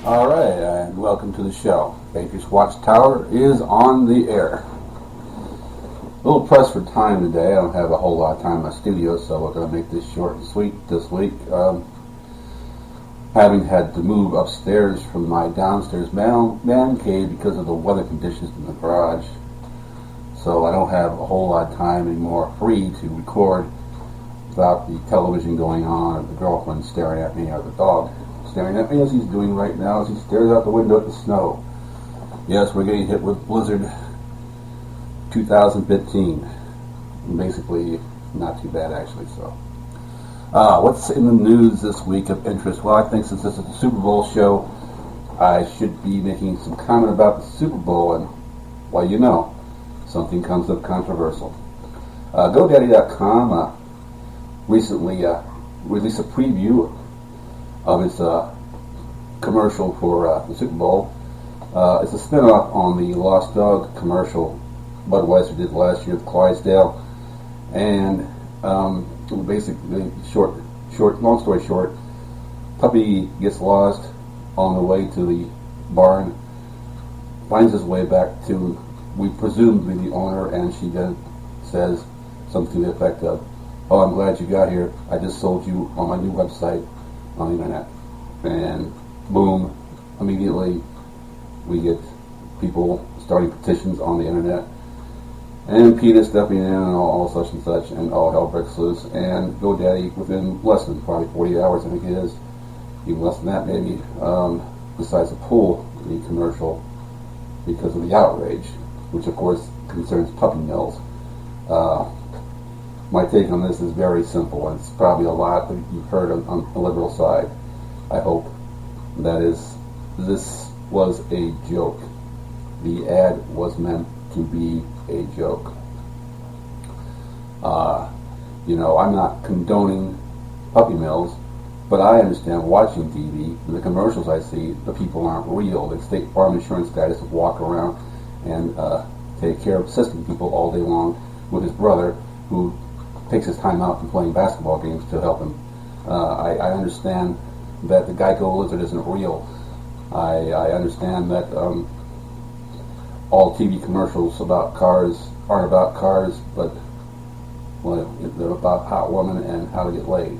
Alright, and welcome to the show. Baker's Watchtower is on the air. A little pressed for time today. I don't have a whole lot of time in my studio, so we're going to make this short and sweet this week. Having had to move upstairs from my downstairs man cave because of the weather conditions in the garage, so I don't have a whole lot of time anymore free to record without the television going on or the girlfriend staring at me or the dog staring at me as he's doing right now as he stares out the window at the snow. Yes, we're getting hit with Blizzard 2015. Basically, not too bad actually. So, what's in the news this week of interest? Well, I think since this is a Super Bowl show, I should be making some comment about the Super Bowl, and well, you know, something comes up controversial. GoDaddy.com recently released a preview of its commercial for the Super Bowl. It's a spin-off on the Lost Dog commercial Budweiser did last year with Clydesdale, and basically, long story short, puppy gets lost on the way to the barn, finds his way back to, we presume, to be the owner, and she then says something to the effect of, "Oh, I'm glad you got here. I just sold you on my new website on the internet." And boom, immediately we get people starting petitions on the internet, and PETA stepping in and all such and such, and all hell breaks loose. And GoDaddy, within less than probably 40 hours, I think it is, even less than that maybe, decides to pull the commercial because of the outrage, which of course concerns puppy mills. My take on this is very simple, and it's probably a lot that you've heard on the liberal side, I hope. That is, this was a joke. The ad was meant to be a joke. I'm not condoning puppy mills, but I understand watching TV, the commercials I see, the people aren't real. The State Farm insurance guy doesn't walk around and take care of assisting people all day long with his brother, who takes his time out from playing basketball games to help him. I understand that the Geico lizard isn't real. I understand that all TV commercials about cars aren't about cars, but they're about hot women and how to get laid.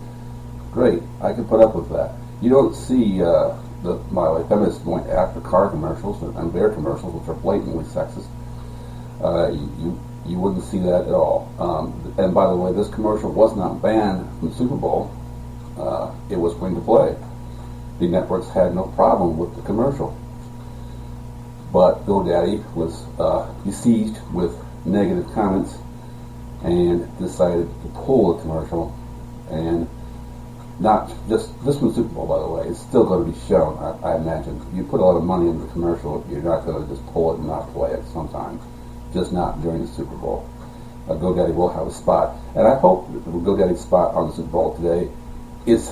Great, I can put up with that. You don't see my feminists going after car commercials and bear commercials, which are blatantly sexist. You wouldn't see that at all. And by the way, this commercial was not banned from the Super Bowl. it was going to play. The networks had no problem with the commercial. But GoDaddy was besieged with negative comments and decided to pull the commercial. And not just this one's Super Bowl, by the way. It's still going to be shown, I imagine. You put a lot of money into the commercial, you're not going to just pull it and not play it sometime. Just not during the Super Bowl. GoDaddy will have a spot, and I hope that the GoDaddy spot on the Super Bowl today is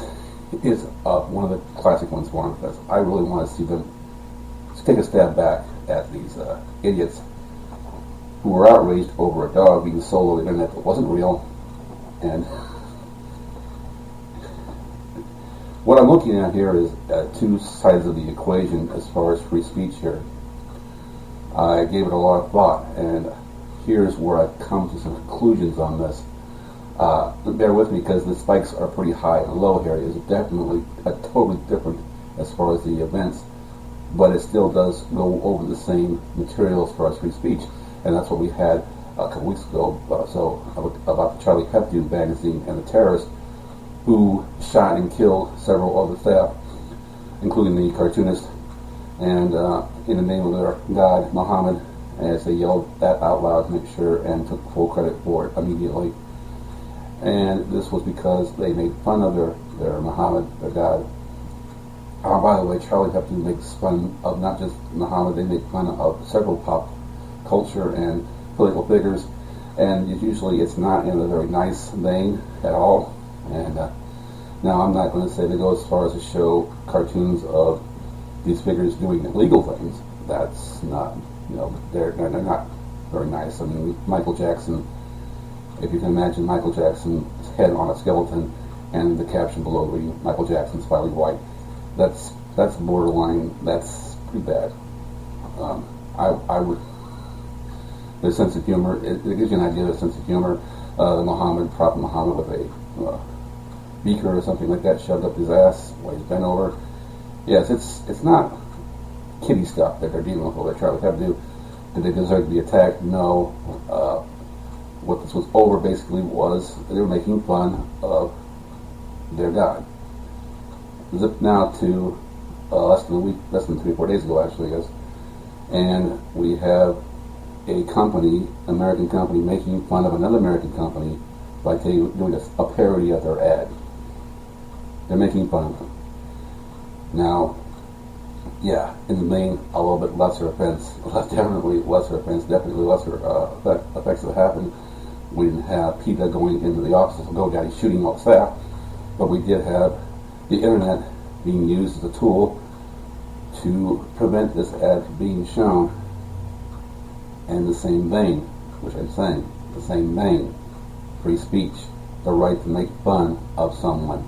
one of the classic ones for them, because I really want to see them take a stab back at these idiots who were outraged over a dog being sold over the internet that wasn't real. And what I'm looking at here is two sides of the equation as far as free speech here. I gave it a lot of thought, and here's where I've come to some conclusions on this. Bear with me, because the spikes are pretty high, and the low here is definitely totally different as far as the events, but it still does go over the same material as far as free speech, and that's what we had a couple weeks ago, about the Charlie Hebdo magazine and the terrorist who shot and killed several of the staff, including the cartoonist, and in the name of their god, Muhammad, as they yelled that out loud to make sure and took full credit for it immediately. And this was because they made fun of their Muhammad, their god. By the way, Charlie Hebdo makes fun of not just Muhammad, they make fun of several pop culture and political figures, and usually it's not in a very nice vein at all. And now I'm not going to say they go as far as to show cartoons of these figures doing illegal things. That's not, they're not very nice. I mean, Michael Jackson, if you can imagine Michael Jackson's head on a skeleton and the caption below reading "Michael Jackson's finally white," that's borderline. That's pretty bad. I would. Their sense of humor, it gives you an idea of a sense of humor. Prophet Muhammad with a beaker or something like that shoved up his ass while he's bent over. Yes, it's not kiddie stuff that they're dealing with. What they try to do. Did they deserve to be attacked? No. What this was over basically was they were making fun of their god. Zip now to less than 3 or 4 days ago, actually, I guess, and we have a company, American company, making fun of another American company by doing a parody of their ad. They're making fun of them. Now, yeah, in the main, a little bit lesser offense, definitely lesser effects that happened. We didn't have PETA going into the offices of GoDaddy shooting all the staff, but we did have the internet being used as a tool to prevent this ad from being shown. In the same vein, which I'm saying, the same vein, free speech, the right to make fun of someone.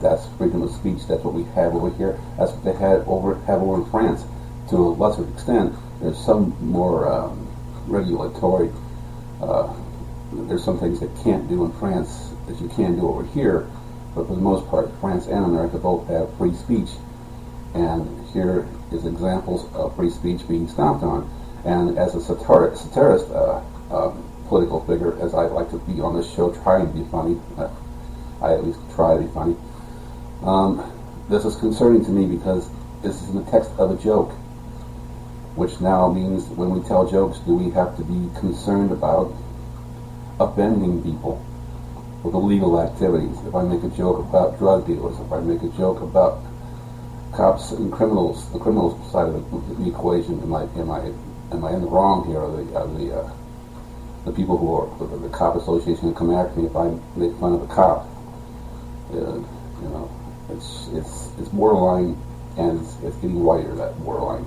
That's freedom of speech. That's what we have over here. That's what they have over in France. To a lesser extent, there's some more regulatory. There's some things that can't do in France that you can do over here, but for the most part, France and America both have free speech, and here is examples of free speech being stomped on. And as a satirist, political figure, as I like to be on this show, trying to be funny, I at least try to be funny. This is concerning to me because this is in the text of a joke, which now means when we tell jokes, do we have to be concerned about offending people with illegal activities? If I make a joke about drug dealers, if I make a joke about cops and criminals, the criminal side of the equation, am I in the wrong here? Are the people who are the cop association who come after me if I make fun of a cop? It's borderline, and it's getting wider, that borderline.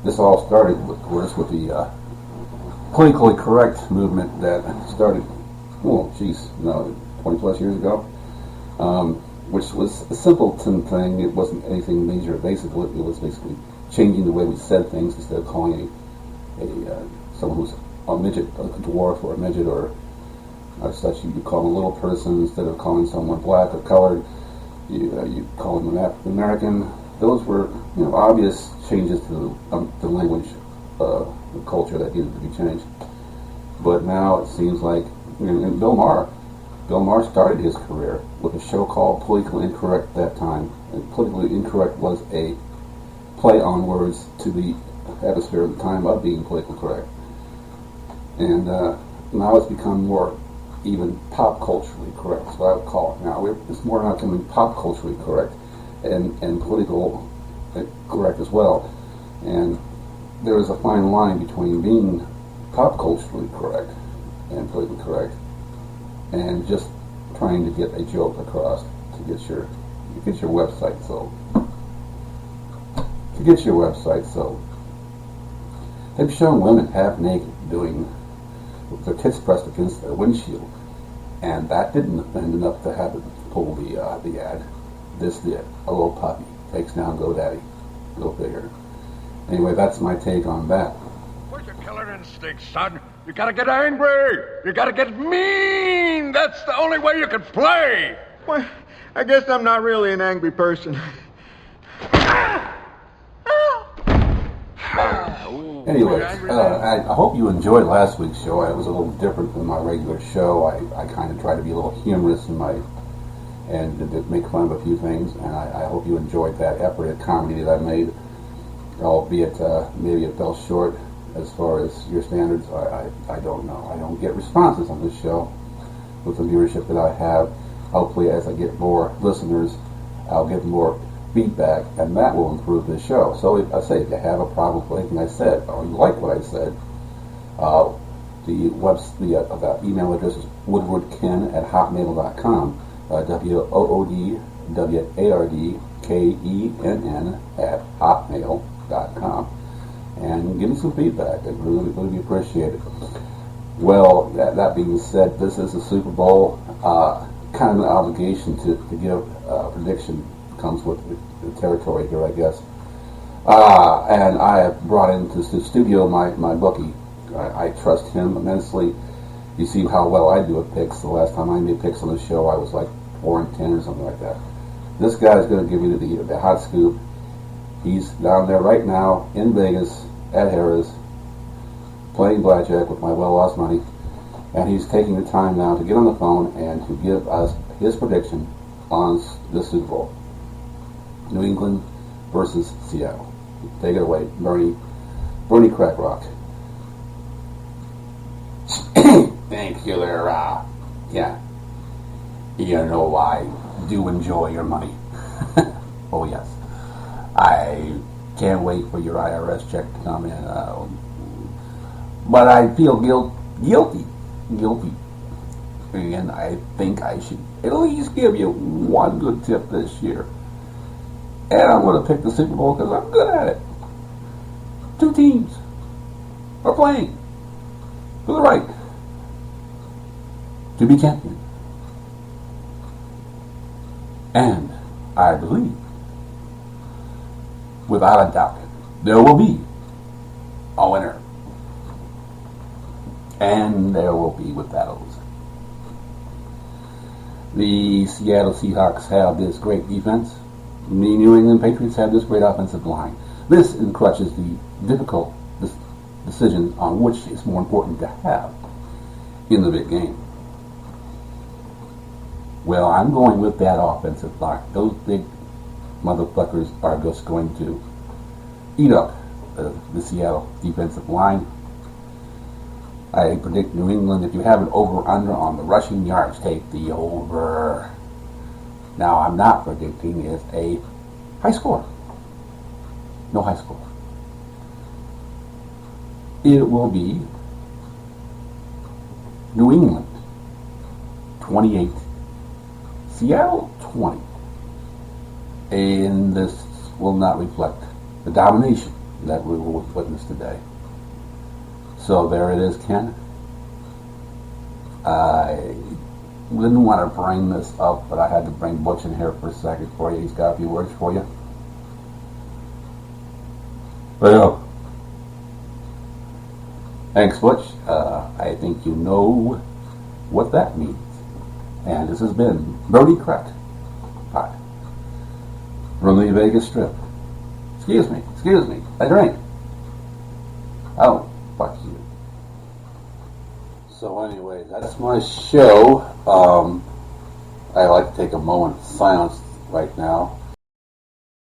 This all started, of course, with the politically correct movement that started, 20 plus years ago, which was a simpleton thing. It wasn't anything major. Basically, it was basically changing the way we said things. Instead of calling someone who's a midget, a dwarf or a midget or such, you call them a little person. Instead of calling someone black or colored, you call them an African American. Those were obvious changes to the language, the culture that needed to be changed. But now it seems like Bill Maher Bill Maher started his career with a show called Politically Incorrect at that time. And Politically Incorrect was a play on words to the atmosphere at the time of being politically correct. And now it's become more even pop culturally correct. That's what I would call it now. It's more not becoming pop culturally correct and political correct as well. And there is a fine line between being pop culturally correct and politically correct and just trying to get a joke across to get your website sold. To get your website sold. They've shown women half naked with their tits pressed against their windshield, and that didn't offend enough to have it pull the ad. This did. A little puppy takes down GoDaddy. Go figure. Anyway, that's my take on that. Where's your killer instinct, son? You gotta get angry. You gotta get mean. That's the only way you can play. Well, I guess I'm not really an angry person. Anyways, I hope you enjoyed last week's show. It was a little different than my regular show. I kind of tried to be a little humorous and to make fun of a few things, and I hope you enjoyed that effort at comedy that I made, albeit maybe it fell short as far as your standards. I don't know. I don't get responses on this show with the viewership that I have. Hopefully, as I get more listeners, I'll get more feedback, and that will improve the show. So if you have a problem with anything I said, or you like what I said, the email address is woodwardken@hotmail.com. WOODWARDKENN@hotmail.com, and give me some feedback. It really be appreciated. Well, that being said, this is the Super Bowl. Kind of an obligation to give a prediction. Comes with the territory here, I guess. And I have brought into the studio my bookie. I trust him immensely. You see how well I do at picks. The last time I made picks on the show, I was like 4-10 or something like that. This guy is going to give you the hot scoop. He's down there right now in Vegas at Harrah's playing blackjack with my well-lost money, and he's taking the time now to get on the phone and to give us his prediction on the Super Bowl. New England versus Seattle. Take it away, Bernie Crackrock. Thank you there, yeah. You know, I do enjoy your money. Oh, yes. I can't wait for your IRS check to come in. But I feel guilty. And I think I should at least give you one good tip this year. And I'm going to pick the Super Bowl because I'm good at it. Two teams are playing for the right to be champion. And I believe, without a doubt, there will be a winner. And there will be with that a loser. The Seattle Seahawks have this great defense. The New England Patriots have this great offensive line. This encroaches the difficult decision on which is more important to have in the big game. Well, I'm going with that offensive line. Those big motherfuckers are just going to eat up the Seattle defensive line. I predict New England, if you have an over-under on the rushing yards, take the over. Now, I'm not predicting is a high score. No high score. It will be New England 28, Seattle 20. And this will not reflect the domination that we will witness today. So there it is, Ken. I didn't want to bring this up, but I had to bring Butch in here for a second for you. He's got a few words for you. Well, thanks, Butch. I think you know what that means. And this has been Brody Crack. Hi. From the Vegas Strip. Excuse me. I drink. Oh, fuck you. So anyway, that's my show. I'd like to take a moment of silence right now